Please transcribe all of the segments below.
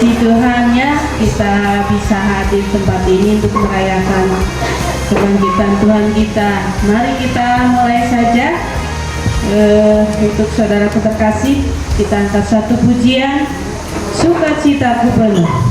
Puji Tuhan ya, kita bisa hadir tempat ini untuk merayakan kebangkitan Tuhan kita. Mari kita mulai saja. Untuk saudaraku terkasih, kita angkat satu pujian, Sukacitaku Penuh.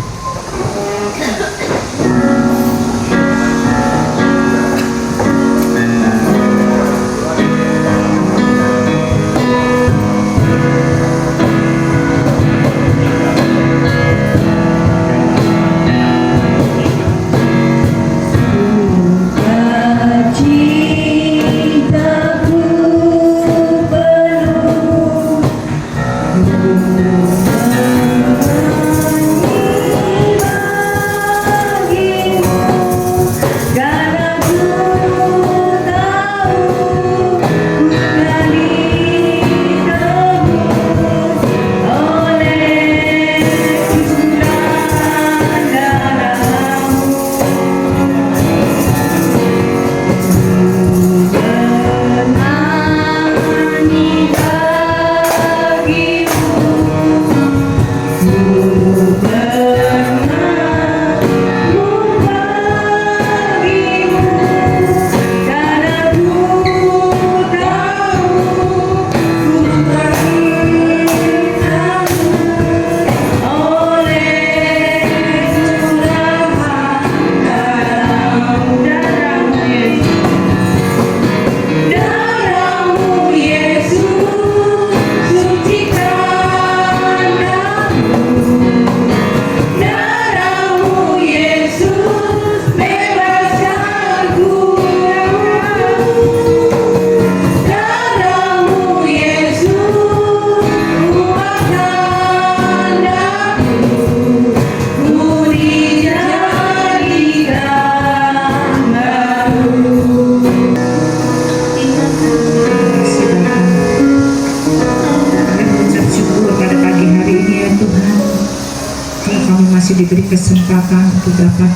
Diberi kesempatan untuk dapat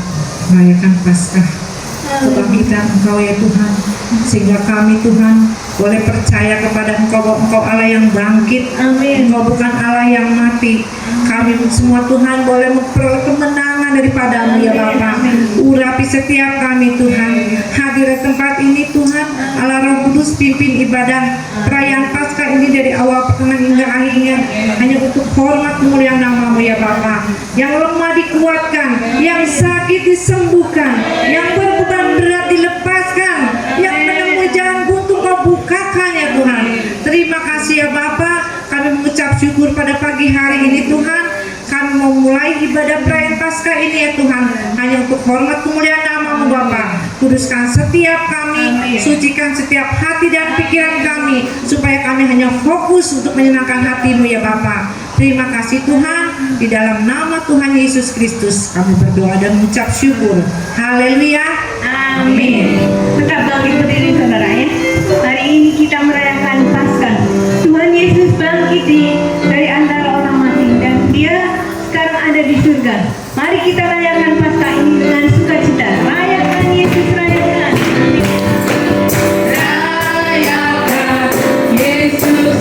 merayakan Paskah kebangkitan Engkau ya Tuhan, sehingga kami Tuhan boleh percaya kepada Engkau bahwa Engkau Allah yang bangkit. Amin. Engkau bukan Allah yang mati. Kami semua Tuhan boleh memperoleh kemenangan daripada-Mu ya Bapa. Urapi setiap kami Tuhan, hadir di tempat ini Tuhan. Allah Roh Kudus pimpin ibadah perayaan Paskah ini dari awal pertengahan hingga akhirnya hanya untuk hormat kemuliaan nama-Mu ya Bapa. Yang lemah dikuatkan, yang sakit disembuhkan, yang berbeban berat dilepaskan, yang menemui jalan buntu Kau bukakan ya Tuhan. Terima kasih ya Bapa. Kami mengucap syukur pada pagi hari ini Tuhan. Kami mau mulai ibadah perayaan Paskah ini ya Tuhan, hanya untuk hormat kemuliaan nama-Mu Bapa. Kuduskan setiap kami, sucikan setiap hati dan pikiran kami, supaya kami hanya fokus untuk menyenangkan hati-Mu ya Bapa. Terima kasih Tuhan, di dalam nama Tuhan Yesus Kristus kami berdoa dan mengucap syukur. Haleluya. Amin. Tetap bangkit berdiri saudara ya. Hari ini kita merayakan Paskah. Tuhan Yesus bangkit dari antara orang mati dan Dia sekarang ada di surga. Mari kita rayakan Paskah ini dengan sukacita. Rayakan Yesus, rayakan. Rayakan Yesus,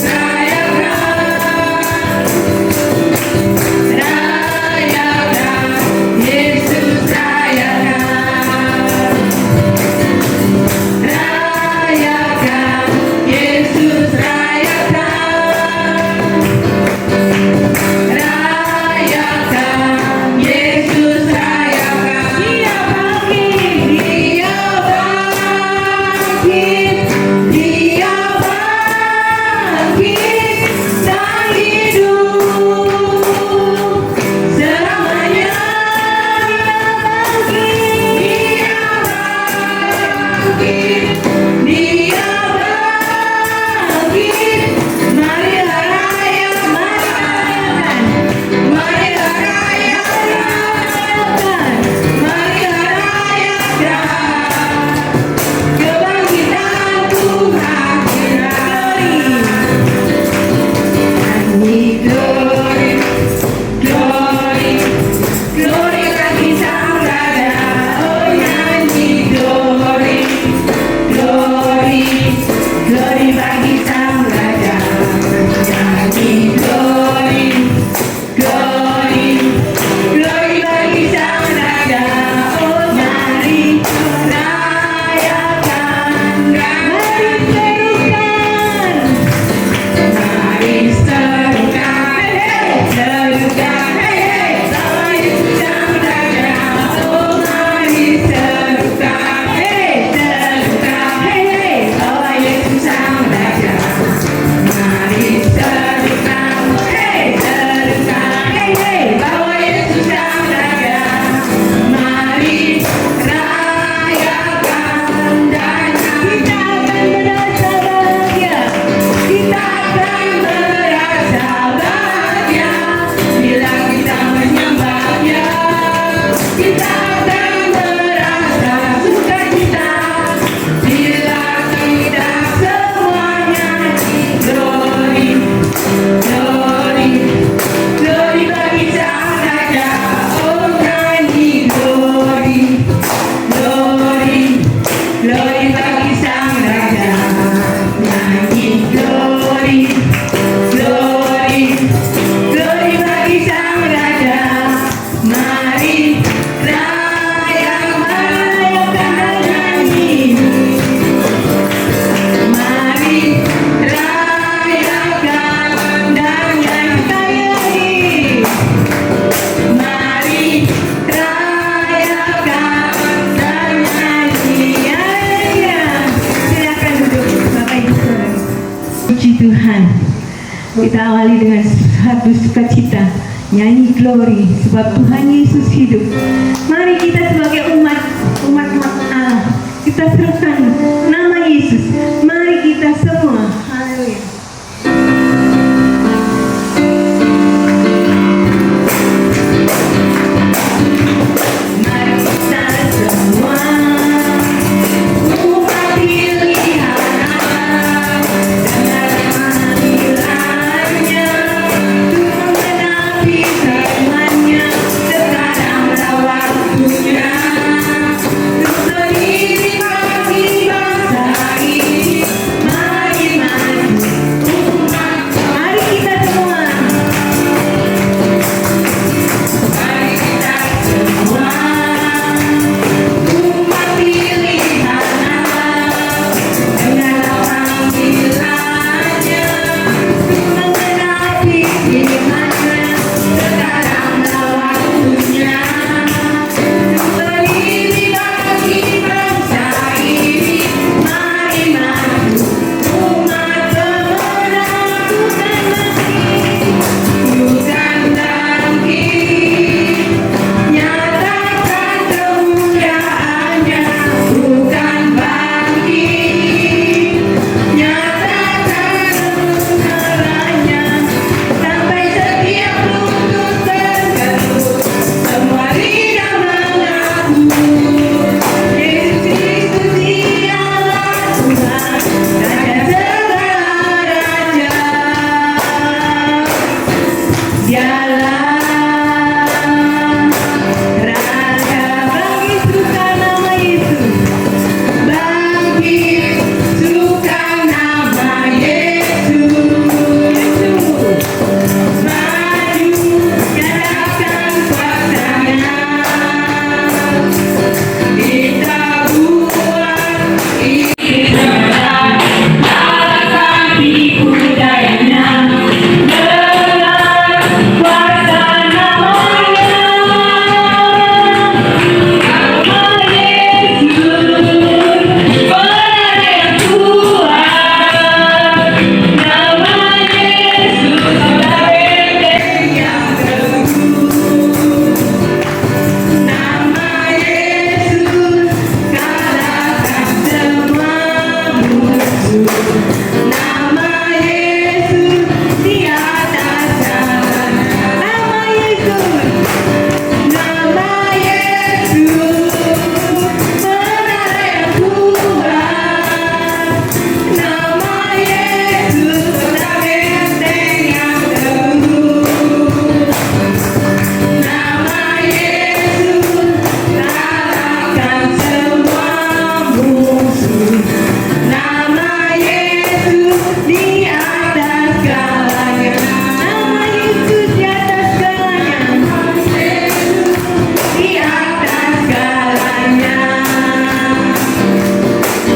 kita awali dengan satu sukacita, nyanyi glory, sebab Tuhan Yesus hidup. Mari kita sebagai umat Allah, kita serukan nama Yesus. Mari kita semua, haleluya. Mari kita semua umat pilihan Allah, dengan panggilannya untuk menepi firman-Nya. Sekaranglah waktunya untuk berdiri bagi bangsa ini. Mari maju umat, mari kita semua, mari kita semua umat pilihan Allah, dengan panggilannya untuk mengenapi firman-Nya. Sekaranglah waktunya untuk berdiri bagi bangsa ini. Mari maju umat pemenang, bukan bangkit, nyatakan kemuliaannya. Bukan bangkit, nyatakan kebenarannya. Sampai setiap lutut bergelut, semua lidah mengaku Yesus Kristus dialah Tuhan, Raja segala raja. Dialah Raja, bangkit suka nama Yesus, bangkit suka nama Yesus. Maju nyatakan kuasanya, kita buat ibadah alasan tipu dayanya. Dengan kuasa namanya, nama Yesus, benar yang kuat. Nama Yesus, benteng yang teguh. Nama Yesus, kalahkan semua musuh. Nama Yesus, di atas segalanya. Nama Yesus, nama Yesus, benar yang kuat. Nama Yesus, benteng yang teguh. Nama Yesus, kalahkan semua musuh. Nama Yesus, di atas segalanya. Nama Yesus, di atas segalanya. Di atas segalanya.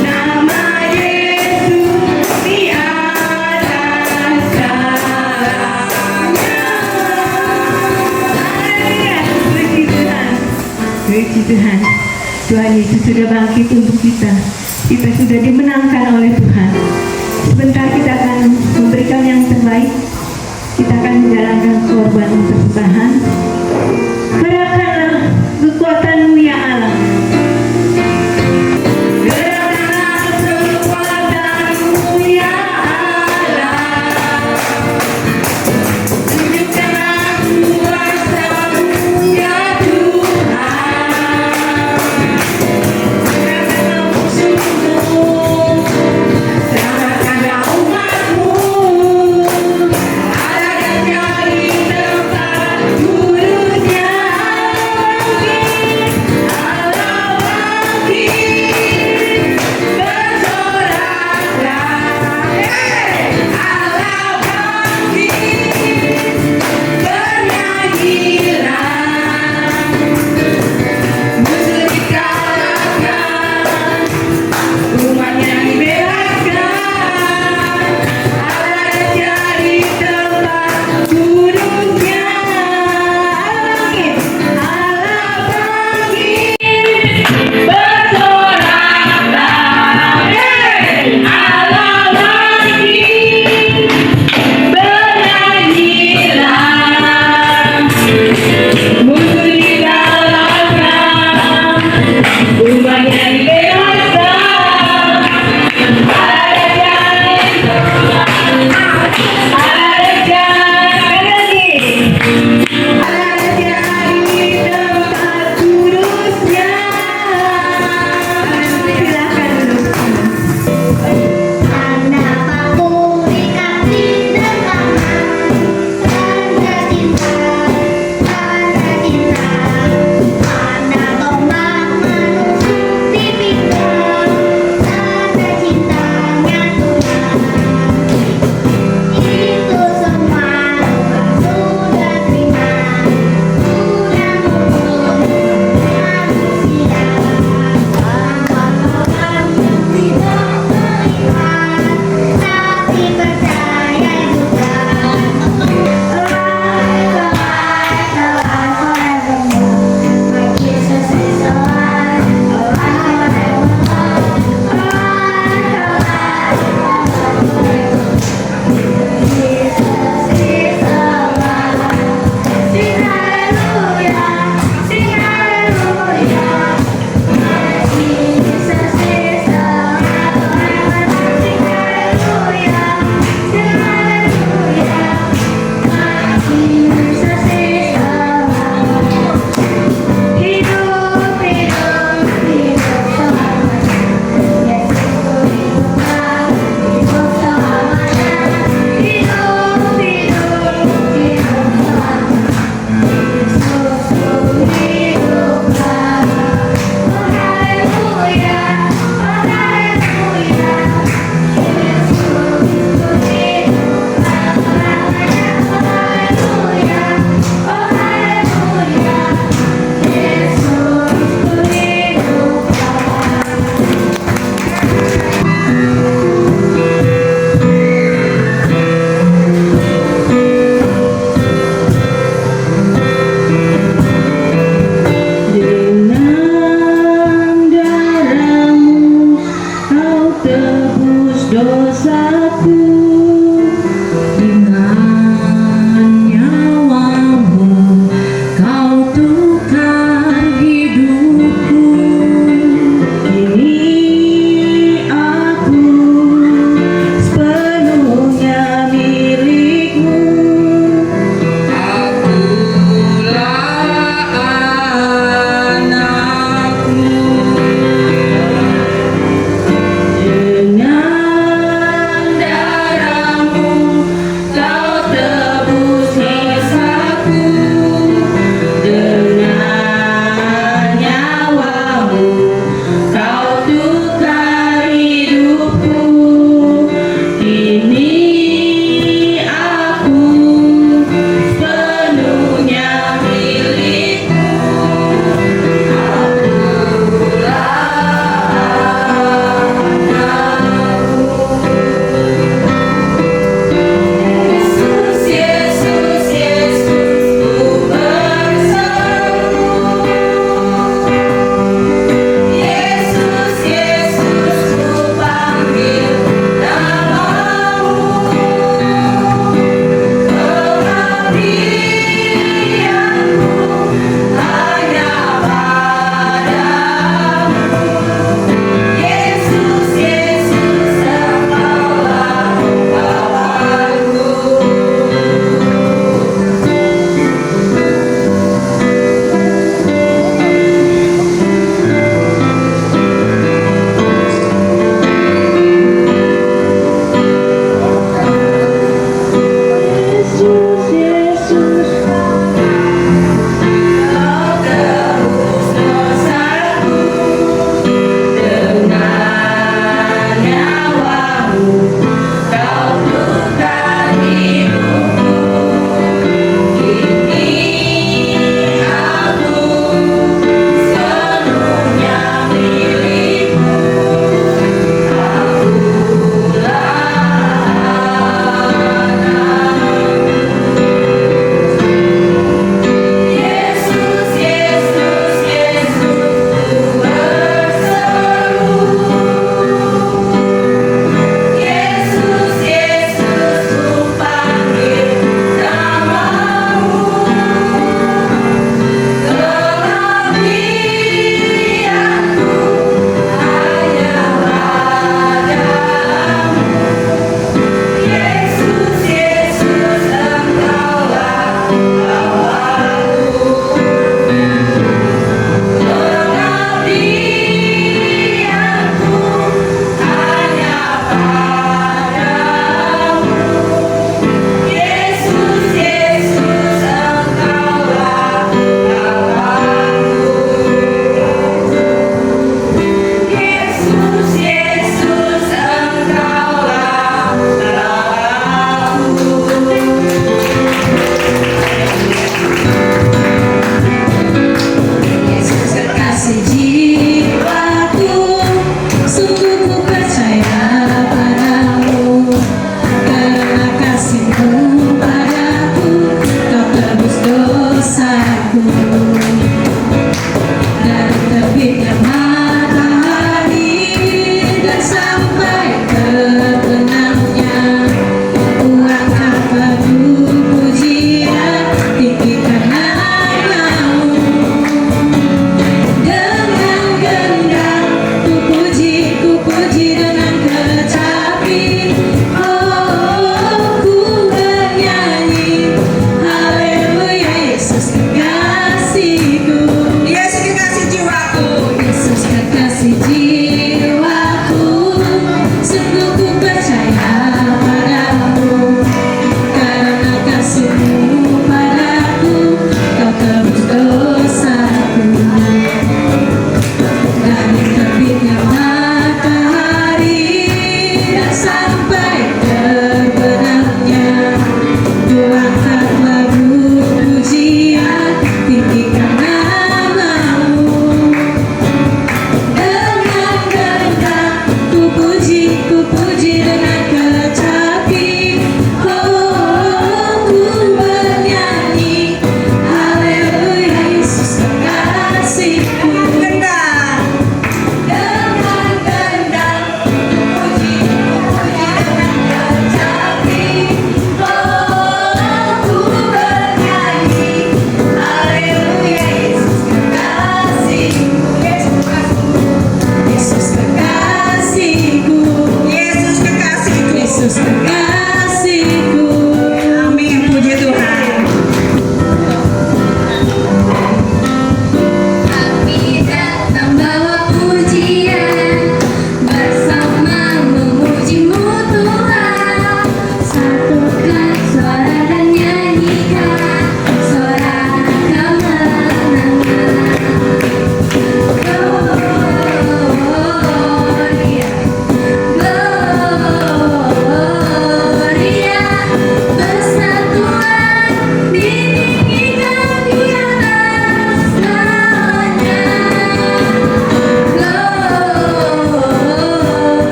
Nama Yesus, di atas segalanya. Haleluya. Puji Tuhan. Puji Tuhan. Tuhan Yesus sudah bangkit untuk kita. Kita sudah dimenangkan oleh Tuhan. Sebentar kita akan memberikan yang terbaik. Kita akan menjalankan korban persembahan. Gerakkanlah kekuatan-Mu ya Allah. Gerakkanlah kekuatan-Mu ya Allah. Tunjukkanlah kuasa-Mu ya Tuhan. Gerakkanlah musuh-Mu, selamatkanlah umat-Mu. Ada yang cari tempat duduknya.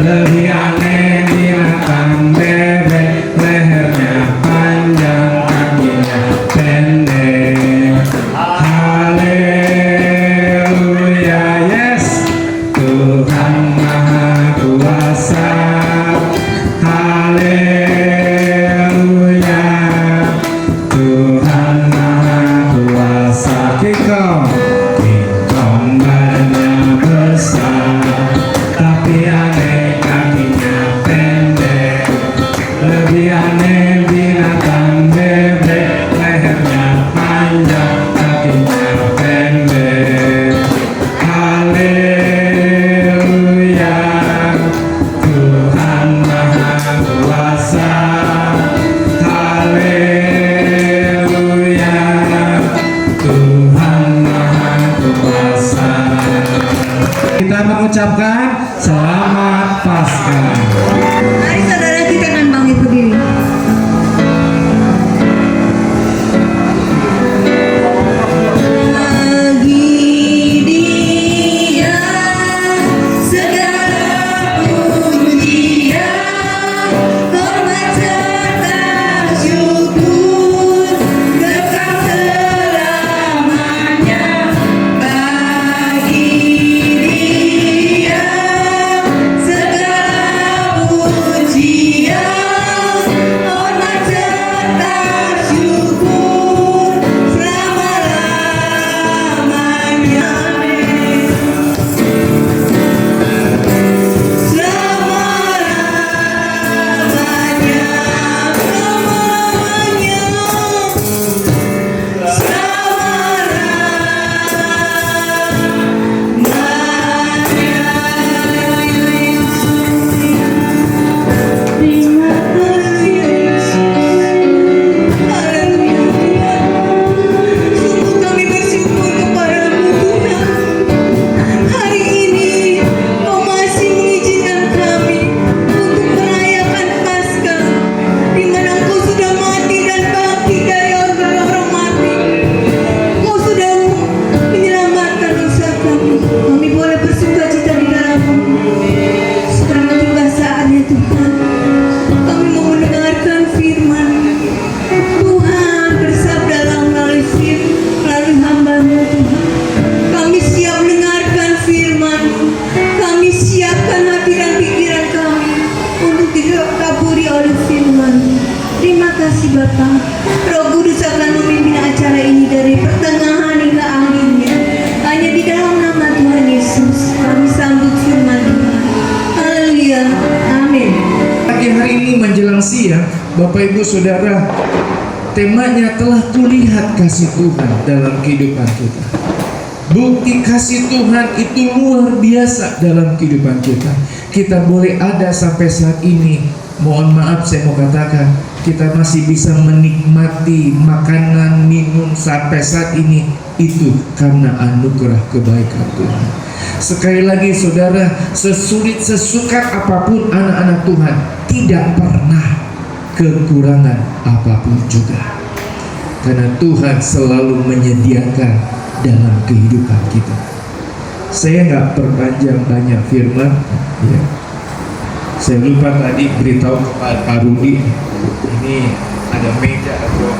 lebih aneh binatang bebek, lehernya panjang, kakinya pendek. Haleluya, yes, Tuhan Maha Kuasa. Haleluya, Tuhan Maha Kuasa. Kingkong badannya besar, tapi aneh kakinya pendek. Lebih aneh binatang bebek, lehernya panjang, kakinya pendek. Haleluya, Tuhan Maha Kuasa. Haleluya, Tuhan Maha Kuasa. Kita mengucapkan selamat Paskah. Mari saudara kita akan bangkit berdiri. Bagi Dia segala pujian, hormat serta syukur kekal selamanya. Bagi Dia segala pujian, hormat serta syukur selama-lamanya. Terima kasih Yesus. Haleluya Tuhan. Sungguh kami bersyukur kepadamu Tuhan. Hari ini Kau masih mengizinkan kami untuk merayakan Paskah, di mana Kau sudah mati dan bangkit dari orang-orang mati. Kau sudah menyelamatkan dosa kami. Kami boleh bersukacita di dalam-Mu. Sekarang tiba saatnya Tuhan, kami mau mendengarkan firman Tuhan. Bersabdalah melalui hamba-Mu Tuhan. Kami siap mendengarkan firman. Kami siapkan hati dan pikiran kami untuk dikaburi oleh firman. Terima kasih Bapa. Roh Kudus akan memimpin acara ini dari pertengahan hingga akhirnya. Hanya di dalam nama Tuhan Yesus kami sambut firman Tuhan. Haleluya. Amin. Pagi hari ini menjelang siang, Bapak Ibu Saudara, temanya telah kulihat kasih Tuhan dalam kehidupan kita. Bukti kasih Tuhan itu luar biasa dalam kehidupan kita. Kita boleh ada sampai saat ini. Mohon maaf saya mau katakan, kita masih bisa menikmati makanan, minum sampai saat ini. Itu karena anugerah kebaikan Tuhan. Sekali lagi saudara, sesulit sesukat apapun anak-anak Tuhan, tidak pernah kekurangan apapun juga. Karena Tuhan selalu menyediakan dalam kehidupan kita. Saya nggak perpanjang banyak firman, ya. Saya lupa tadi beritahu kepada Pak Rudi, ini ada meja atau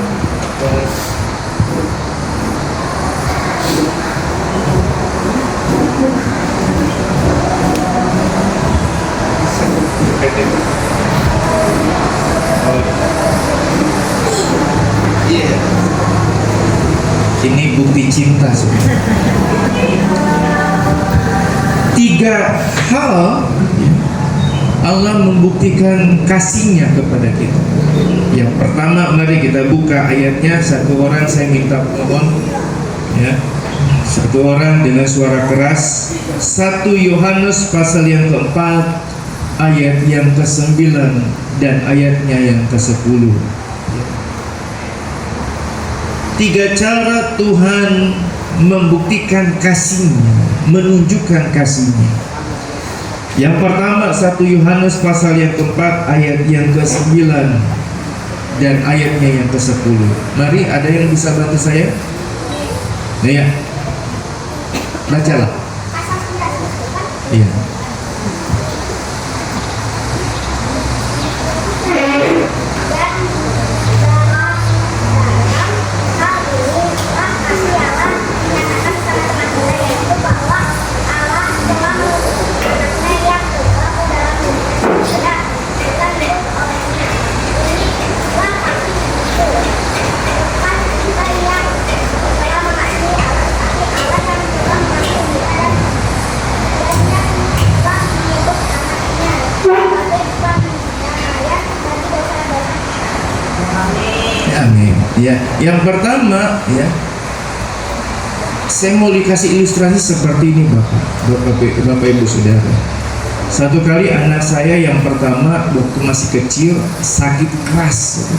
ini bukti cinta sebenarnya. 3 hal Allah membuktikan kasih-Nya kepada kita. Yang pertama, mari kita buka ayatnya. Satu orang saya minta mohon, ya, satu orang dengan suara keras. 1 Yohanes pasal yang keempat, ayat yang ke-9 dan ayatnya yang ke-10. 3 cara Tuhan membuktikan kasih-Nya, menunjukkan kasih-Nya. Yang pertama, 1 Yohanes pasal yang keempat, ayat yang ke-9 dan ayatnya yang ke-10. Mari, ada yang bisa bantu saya? Ya, bacalah. Iya. Ya, yang pertama ya, saya mau dikasih ilustrasi seperti ini Bapak Ibu Saudara. Satu kali anak saya yang pertama waktu masih kecil sakit keras,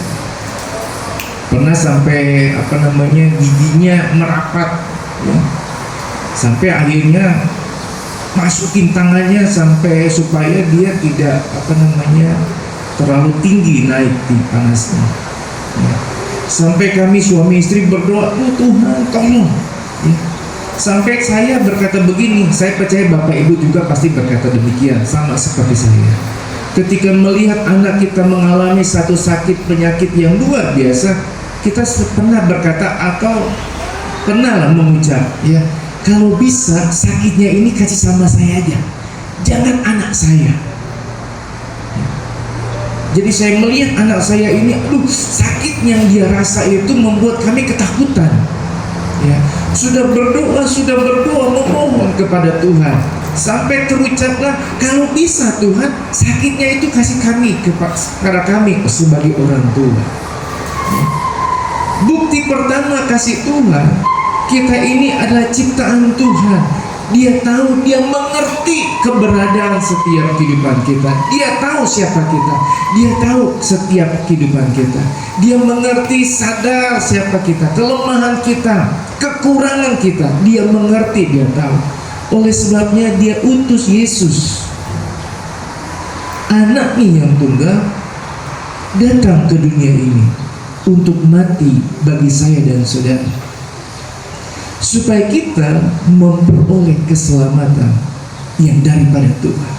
pernah sampai giginya merapat, ya. Sampai akhirnya masukin tangannya sampai supaya dia tidak terlalu tinggi naik di panasnya, ya. Sampai kami suami istri berdoa, Tuhan tolong, ya. Sampai saya berkata begini, saya percaya Bapak Ibu juga pasti berkata demikian, sama seperti saya. Ketika melihat anak kita mengalami satu sakit penyakit yang luar biasa, kita pernah berkata atau pernahlah mengucap, ya, kalau bisa sakitnya ini kasih sama saya aja, jangan anak saya. Jadi saya melihat anak saya ini, sakit yang dia rasa itu membuat kami ketakutan. Ya, sudah berdoa memohon kepada Tuhan, sampai terucaplah kalau bisa Tuhan sakitnya itu kasih kami kepada kami sebagai orang tua. Ya. Bukti pertama kasih Tuhan, kita ini adalah ciptaan Tuhan. Dia tahu, dia mengerti keberadaan setiap kehidupan kita. Dia tahu siapa kita. Dia tahu setiap kehidupan kita. Dia mengerti, sadar siapa kita, kelemahan kita, kekurangan kita. Dia mengerti, dia tahu. Oleh sebabnya dia utus Yesus, anaknya yang tunggal, datang ke dunia ini untuk mati bagi saya dan saudara, supaya kita memperoleh keselamatan yang daripada Tuhan.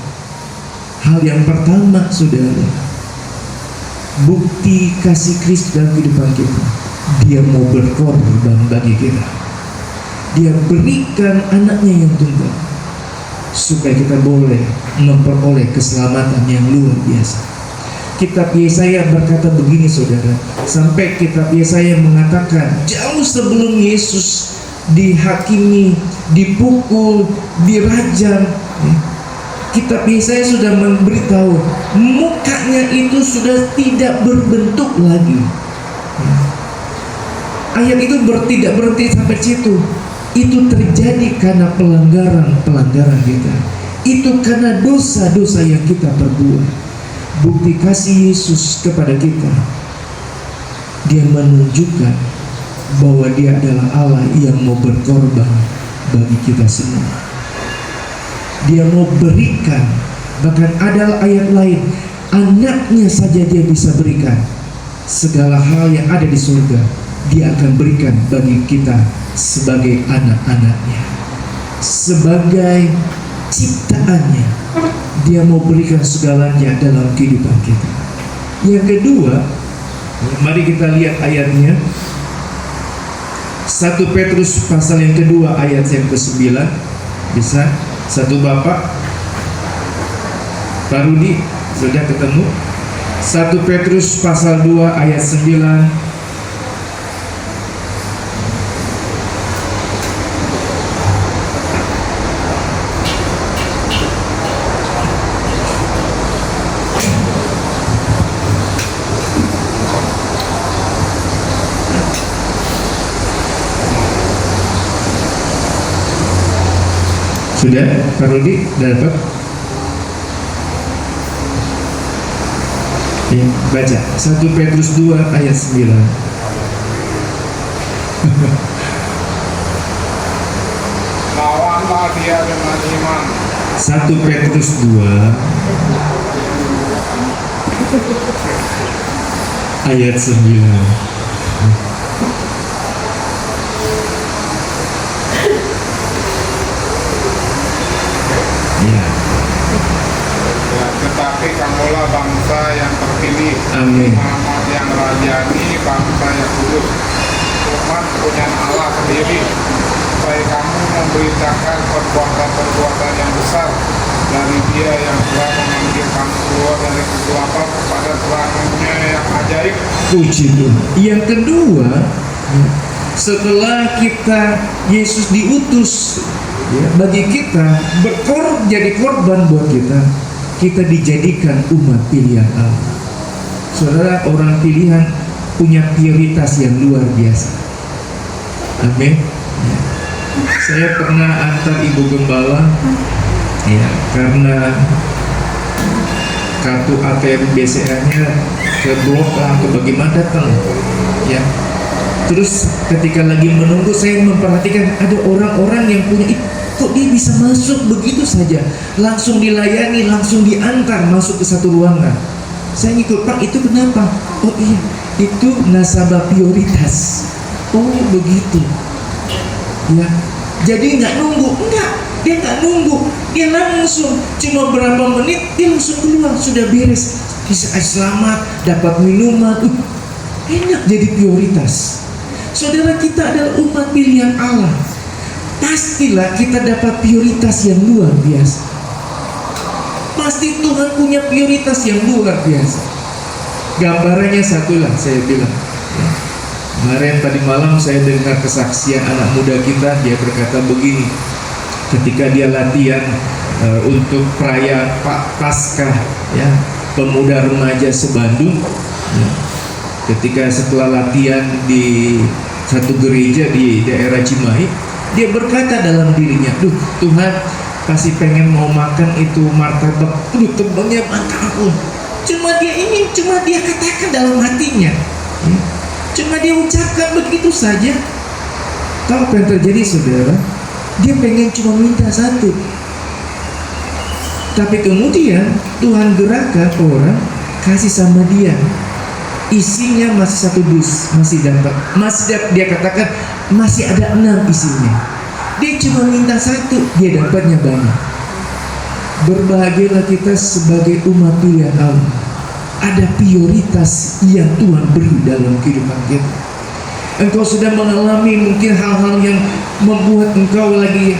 Hal yang pertama, saudara, bukti kasih Kristus dalam kehidupan kita, dia mau berkorban bagi kita. Dia berikan anaknya yang tunggal supaya kita boleh memperoleh keselamatan yang luar biasa. Kitab Yesaya berkata begini, saudara, sampai kitab Yesaya mengatakan jauh sebelum Yesus dihakimi, dipukul, dirajam, ya, kitab Yesaya sudah memberitahu mukanya itu sudah tidak berbentuk lagi, ya. Ayat itu tidak berhenti sampai situ. Itu terjadi karena pelanggaran kita. Itu karena dosa-dosa yang kita perbuat. Bukti kasih Yesus kepada kita, dia menunjukkan bahwa dia adalah Allah yang mau berkorban bagi kita semua. Dia mau berikan, bahkan ada ayat lain, anaknya saja dia bisa berikan. Segala hal yang ada di surga dia akan berikan bagi kita sebagai anak-anaknya, sebagai ciptaannya. Dia mau berikan segalanya dalam kehidupan kita. Yang kedua, mari kita lihat ayatnya, 1 Petrus pasal yang kedua ayat yang ke-9. Bisa satu Bapak Pak Rudi sudah ketemu? 1 Petrus pasal 2 ayat 9. Sudah, Pak Rudi, dapat? Ya, baca 1 Petrus 2 ayat 9. Lawanlah dia dengan iman. 1 Petrus 2 ayat 9. Ya. Ya, tetapi kamulah bangsa yang terpilih, Amin. umat yang rajani, bangsa yang kudus, umat punya Allah sendiri, supaya kamu memberitakan perbuatan-perbuatan yang besar dari Dia yang telah memanggil kamu keluar dari kegelapan kepada terangnya yang ajaib. Puji Tuhan. Yang kedua, setelah Yesus diutus, ya, bagi kita jadi korban buat kita dijadikan umat pilihan Allah. Saudara, orang pilihan punya prioritas yang luar biasa. Amin. Ya. Saya pernah antar ibu gembala, ya, karena kartu ATM BCA-nya ke blok lah atau bagaimana datang, ya. Terus ketika lagi menunggu, saya memperhatikan ada orang-orang yang punya, kok dia bisa masuk begitu saja, langsung dilayani, langsung diantar masuk ke satu ruangan. Saya ngikut, Pak, itu kenapa? Oh iya, itu nasabah prioritas. Oh begitu, ya. Jadi nggak nunggu, dia nggak nunggu, dia langsung cuma berapa menit dia langsung keluar, sudah beres, bisa selamat, dapat minuman, enak, jadi prioritas. Saudara, kita adalah umat pilihan Allah, pastilah kita dapat prioritas yang luar biasa. Pasti Tuhan punya prioritas yang luar biasa. Gambarannya satulah, saya bilang, ya. Kemarin tadi malam saya dengar kesaksian anak muda kita, dia berkata begini, ketika dia latihan untuk perayaan Paskah, ya, pemuda remaja se-Bandung, ya, ketika setelah latihan di satu gereja di daerah Cimahi, dia berkata dalam dirinya, Tuhan pasti pengen mau makan itu martabak, tebalnya mantap. Cuma dia katakan dalam hatinya, ya. Cuma dia ucapkan begitu saja. Tahu apa yang terjadi, saudara? Dia pengen cuma minta satu, tapi kemudian Tuhan gerakkan orang kasih sama dia, isinya masih satu dus, masih dapat, dia katakan masih ada 6 isinya. Dia cuma minta satu, dia dapatnya banyak. Berbahagialah kita sebagai umat pilihan Allah. Ada prioritas yang Tuhan beri dalam kehidupan kita. Engkau sudah mengalami mungkin hal-hal yang membuat engkau lagi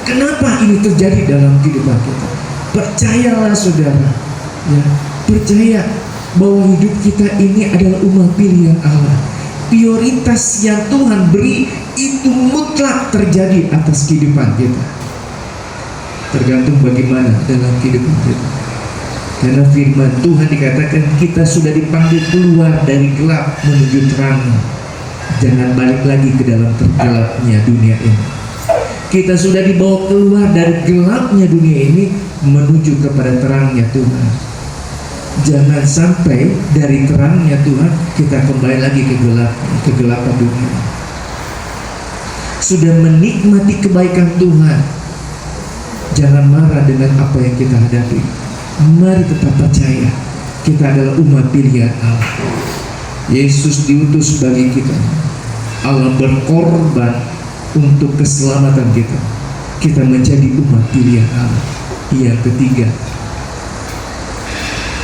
kenapa ini terjadi dalam kehidupan kita? Percayalah saudara, ya, percaya bahwa hidup kita ini adalah umat pilihan Allah. Prioritas yang Tuhan beri itu mutlak terjadi atas kehidupan kita. Tergantung bagaimana dalam kehidupan kita. Karena firman Tuhan dikatakan kita sudah dipanggil keluar dari gelap menuju terang. Jangan balik lagi ke dalam tergelapnya dunia ini. Kita sudah dibawa keluar dari gelapnya dunia ini menuju kepada terangnya Tuhan. Jangan sampai dari terangnya Tuhan kita kembali lagi ke kegelapan dunia. Sudah menikmati kebaikan Tuhan, jangan marah dengan apa yang kita hadapi. Mari tetap percaya kita adalah umat pilihan Allah. Yesus diutus bagi kita. Allah berkorban untuk keselamatan kita. Kita menjadi umat pilihan Allah. Yang ketiga,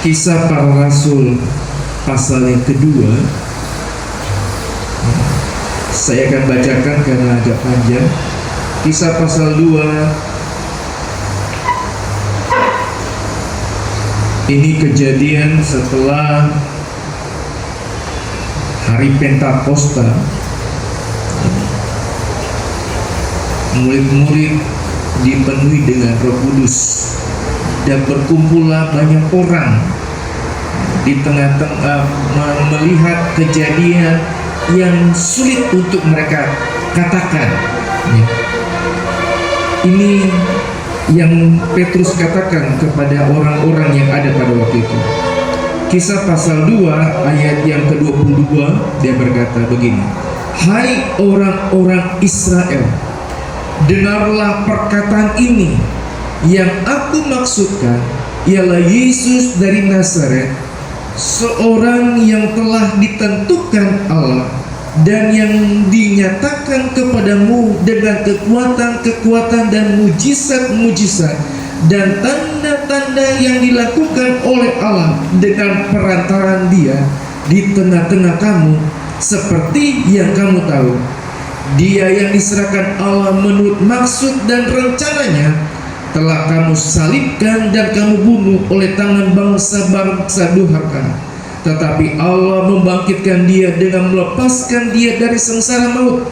Kisah Para Rasul pasal yang kedua. Saya akan bacakan karena agak panjang. Kisah pasal 2. Ini kejadian setelah hari Pentakosta. Murid-murid dipenuhi dengan Roh Kudus dan berkumpullah banyak orang di tengah-tengah melihat kejadian yang sulit untuk mereka katakan. Ini yang Petrus katakan kepada orang-orang yang ada pada waktu itu. Kisah pasal 2 ayat yang ke-22, dia berkata begini, hai orang-orang Israel, dengarlah perkataan ini. Yang aku maksudkan ialah Yesus dari Nazaret, seorang yang telah ditentukan Allah dan yang dinyatakan kepadamu dengan kekuatan-kekuatan dan mujizat-mujizat dan tanda-tanda yang dilakukan oleh Allah dengan perantaraan Dia di tengah-tengah kamu, seperti yang kamu tahu. Dia yang diserahkan Allah menurut maksud dan rencananya telah kamu salibkan dan kamu bunuh oleh tangan bangsa-bangsa durhaka. Tetapi Allah membangkitkan dia dengan melepaskan dia dari sengsara maut,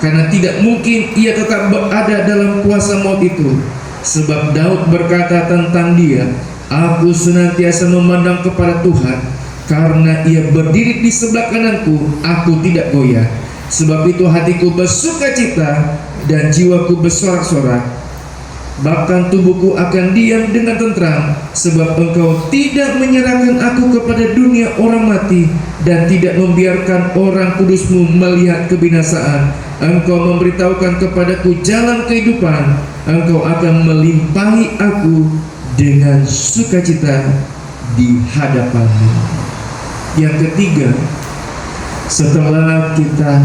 karena tidak mungkin ia tetap berada dalam kuasa maut itu. Sebab Daud berkata tentang dia, aku senantiasa memandang kepada Tuhan, Karena ia berdiri di sebelah kananku, aku tidak goyah. Sebab itu hatiku bersukacita dan jiwaku bersorak-sorak. Bahkan tubuhku akan diam dengan tentram, sebab Engkau tidak menyerahkan aku kepada dunia orang mati, dan tidak membiarkan orang kudus-Mu melihat kebinasaan. Engkau memberitahukan kepadaku jalan kehidupan. Engkau akan melimpahi aku dengan sukacita di hadapan-Mu. Yang ketiga, setelah kita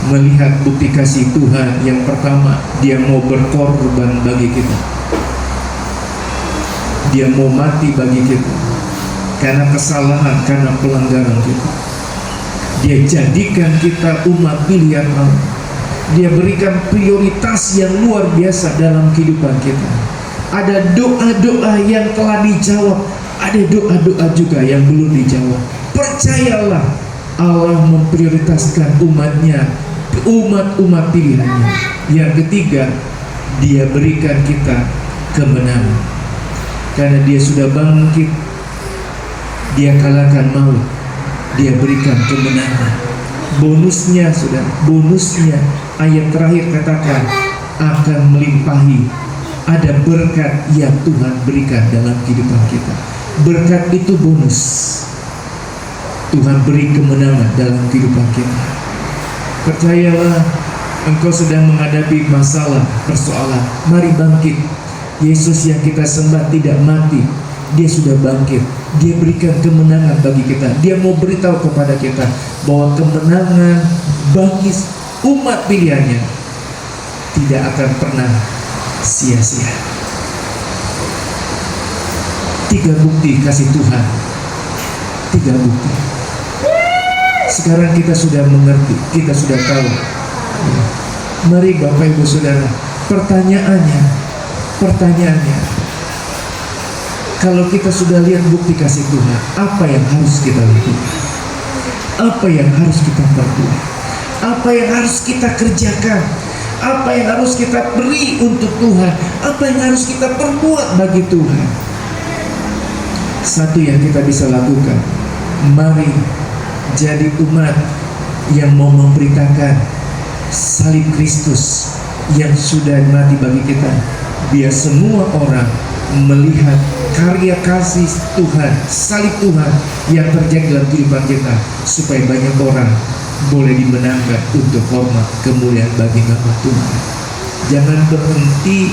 melihat bukti kasih Tuhan, yang pertama, Dia mau berkorban bagi kita. Dia mau mati bagi kita karena kesalahan, karena pelanggaran kita. Dia jadikan kita umat pilihan Allah. Dia berikan prioritas yang luar biasa dalam kehidupan kita. Ada doa-doa yang telah dijawab, ada doa-doa juga yang belum dijawab. Percayalah, Allah memprioritaskan umatnya, umat-umat pilihannya. Yang ketiga, Dia berikan kita kemenangan. Karena Dia sudah bangkit, Dia kalahkan maut, Dia berikan kemenangan. Bonusnya ayat terakhir katakan akan melimpahi. Ada berkat yang Tuhan berikan dalam kehidupan kita. Berkat itu bonus. Tuhan beri kemenangan dalam kehidupan kita. Percayalah, engkau sedang menghadapi masalah, persoalan. Mari bangkit. Yesus yang kita sembah tidak mati, Dia sudah bangkit. Dia berikan kemenangan bagi kita. Dia mau beritahu kepada kita bahwa kemenangan bagi umat pilihannya tidak akan pernah sia-sia. 3 bukti kasih Tuhan. 3 bukti. Sekarang kita sudah mengerti, kita sudah tahu. Mari Bapak Ibu Saudara, pertanyaannya, kalau kita sudah lihat bukti kasih Tuhan, apa yang harus kita lakukan? Apa yang harus kita perbuat? Apa yang harus kita kerjakan? Apa yang harus kita beri untuk Tuhan? Apa yang harus kita perbuat bagi Tuhan? Satu yang kita bisa lakukan, mari jadi umat yang mau memberitakan salib Kristus yang sudah mati bagi kita, biar semua orang melihat karya kasih Tuhan, salib Tuhan yang terjadi dalam kehidupan kita, supaya banyak orang boleh dimenangkan untuk hormat kemuliaan bagi nama Tuhan. Jangan berhenti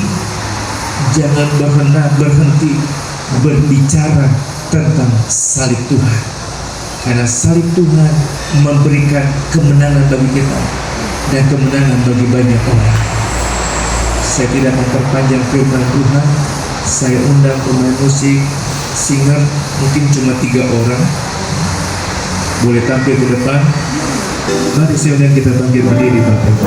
berbicara tentang salib Tuhan, karena salib Tuhan memberikan kemenangan bagi kita dan kemenangan bagi banyak orang. Saya tidak memperpanjang firman Tuhan. Saya undang pemain musik, singer, mungkin cuma 3 orang, boleh tampil ke depan. Mari saya undang kita bangkit berdiri, Bapak Ibu.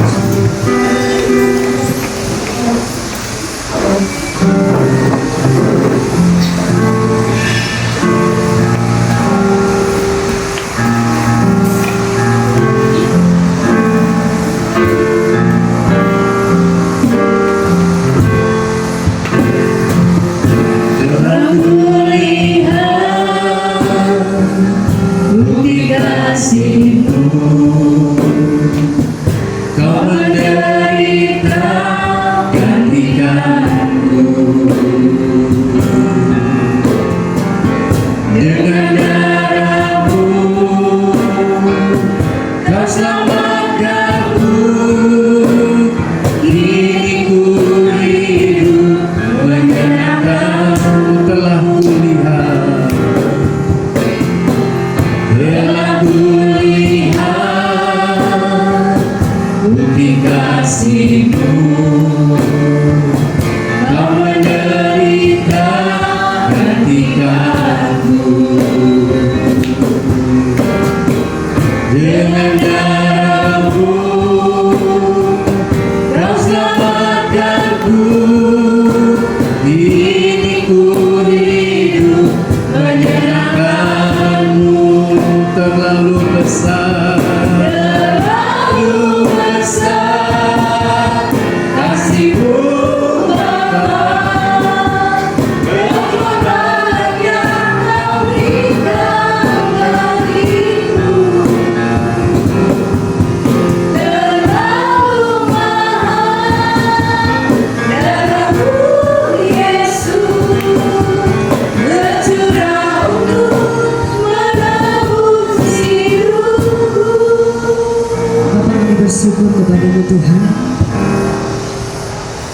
kepadamu Tuhan,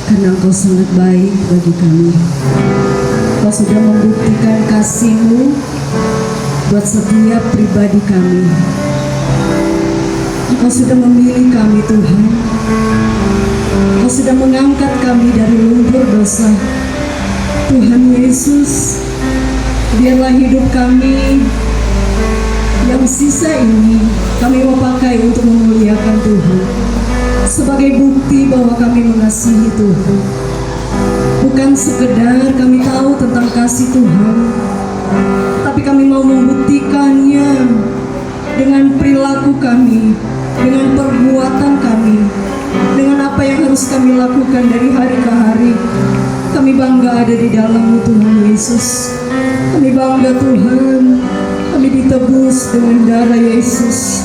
karena Engkau sangat baik bagi kami. Engkau sudah membuktikan kasih-Mu buat setiap pribadi kami. Engkau sudah memilih kami Tuhan. Engkau sudah mengangkat kami dari lumpur dosa. Tuhan Yesus, biarlah hidup kami yang sisa ini kami mau pakai untuk memuliakan Tuhan, sebagai bukti bahwa kami mengasihi Tuhan. Bukan sekedar kami tahu tentang kasih Tuhan, tapi kami mau membuktikannya dengan perilaku kami, dengan perbuatan kami, dengan apa yang harus kami lakukan dari hari ke hari. Kami bangga ada di dalam-Mu Tuhan Yesus. Kami bangga Tuhan, kami ditebus dengan darah Yesus.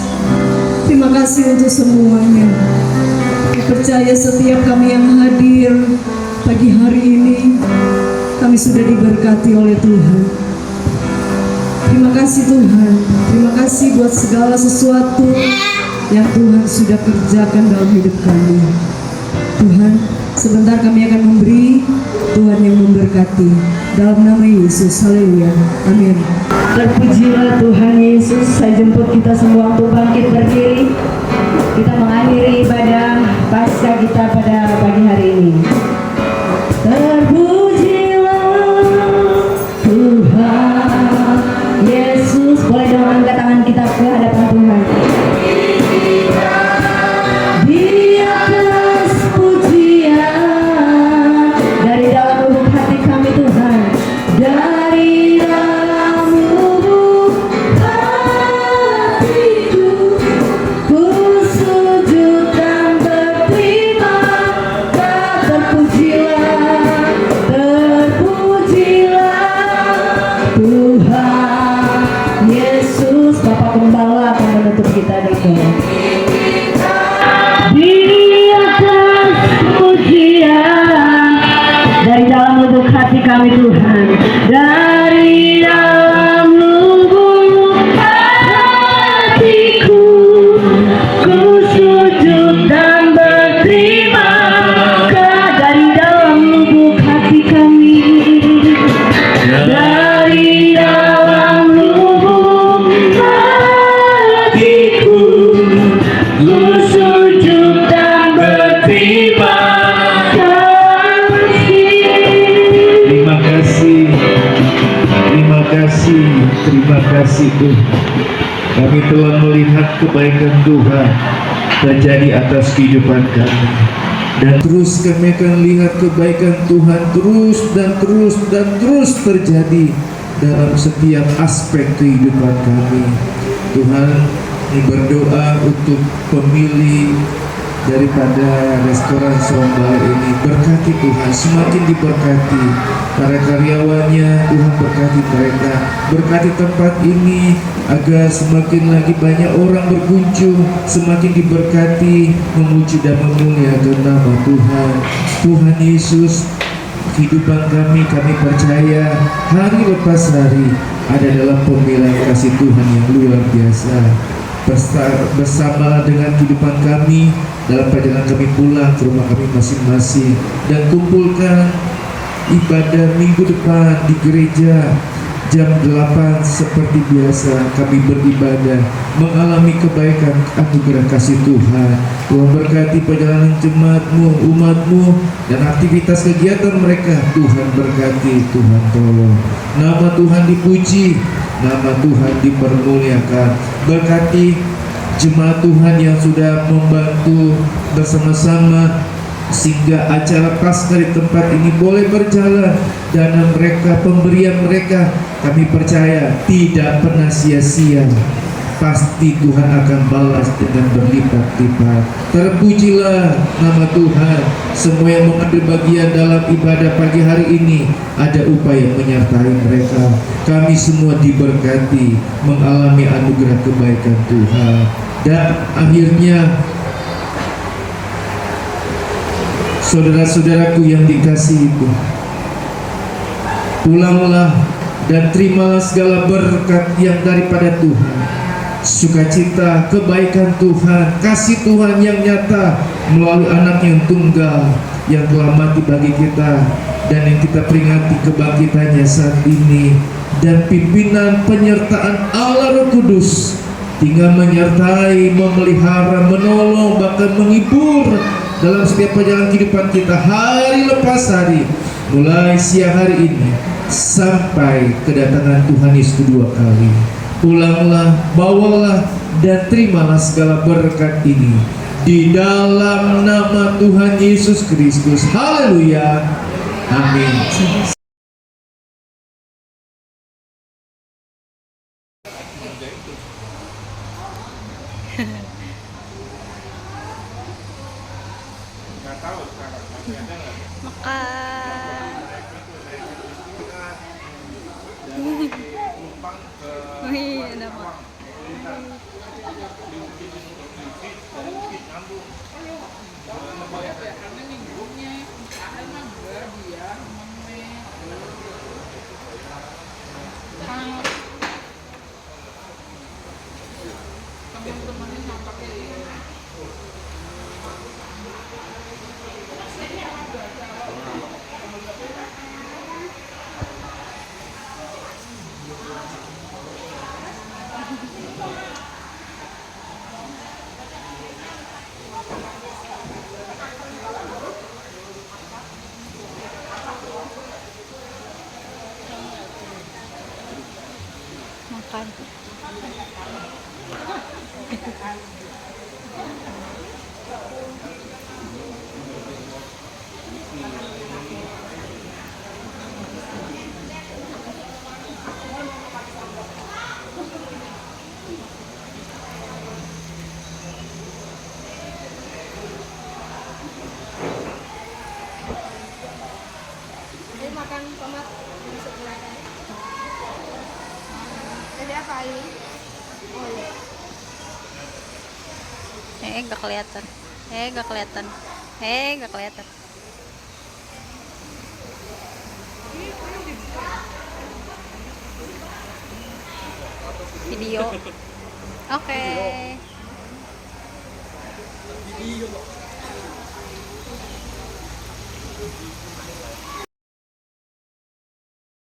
Terima kasih untuk semuanya. Kami percaya setiap kami yang hadir pagi hari ini, kami sudah diberkati oleh Tuhan. Terima kasih Tuhan. Terima kasih buat segala sesuatu yang Tuhan sudah kerjakan dalam hidup kami. Tuhan, sebentar kami akan memberi, Tuhan yang memberkati. Dalam nama Yesus, haleluya, amin. Terpujilah Tuhan Yesus. Saya jemput kita semua untuk bangkit berdiri. Kita mengakhiri ibadah Paskah kita pada pagi hari ini. Terpujilah Tuhan Yesus. Boleh dong angkat tangan kita ke hadapan Tuhan. Di atas pujian dari dalam lubuk hati kami Tuhan, dari dalam lubuk hatiku, ku sujud dan berterima kasih. Terpujilah Tuhan Yesus. Bapak Gembala akan menutup kita dengan di atas pujian dari dalam lubuk hati kami Tuhan, dari dalam lubuk hatiku, ku sujud dan berterima kasih. Dari dalam lubuk hati kami, dari dalam lubuk hatiku, ku sujud dan berterima kasih. Terima kasih Tuhan. Kami telah melihat kebaikan Tuhan terjadi atas kehidupan kami. Dan terus kami akan lihat kebaikan Tuhan terus terjadi dalam setiap aspek kehidupan kami. Tuhan, berdoa untuk pemilik daripada restoran Sombal ini. Berkati Tuhan, semakin diberkati para karyawannya. Tuhan berkati mereka, berkati tempat ini agar semakin lagi banyak orang berkunjung, semakin diberkati, memuji dan memuliakan nama Tuhan. Tuhan Yesus, kehidupan kami percaya hari lepas hari ada dalam pemeliharaan kasih Tuhan yang luar biasa. Bersama dengan kehidupan kami dalam perjalanan kami pulang ke rumah kami masing-masing, dan kumpulkan ibadah minggu depan di gereja jam 8 seperti biasa. Kami beribadah, mengalami kebaikan anugerah kasih Tuhan. Tuhan berkati perjalanan jemaatmu, umatmu, dan aktivitas kegiatan mereka. Tuhan berkati, Tuhan tolong. Nama Tuhan dipuji, nama Tuhan dipermuliakan. Berkati jemaat Tuhan yang sudah membantu bersama-sama sehingga acara Paskah di tempat ini boleh berjalan. Dana mereka, pemberian mereka, kami percaya tidak pernah sia-sia. Pasti Tuhan akan balas dengan berlipat-lipat. Terpujilah nama Tuhan. Semua yang mengambil bagian dalam ibadah pagi hari ini ada upaya menyertai mereka. Kami semua diberkati, mengalami anugerah kebaikan Tuhan. Dan akhirnya, saudara-saudaraku yang dikasihi Tuhan, pulanglah dan terimalah segala berkat yang daripada Tuhan. sukacita, kebaikan Tuhan, kasih Tuhan yang nyata melalui anak yang tunggal yang telah mati bagi kita dan yang kita peringati kebangkitannya saat ini, dan pimpinan penyertaan Allah Roh Kudus tinggal menyertai, memelihara, menolong, bahkan menghibur dalam setiap perjalanan kehidupan kita hari lepas hari, mulai siang hari ini sampai kedatangan Tuhan Yesus kedua kali. Pulanglah, bawalah, dan terimalah segala berkat ini di dalam nama Tuhan Yesus Kristus. Haleluya. Amin. Nggak tahu sekarang masih ada nggak? Makan. Dari Pelumpang ke Wih, ada apa? Makan. Makan tomat sebelah. Jadi apa ini? Oh iya. Gak kelihatan. Gak kelihatan. Gak kelihatan. Video. Oke.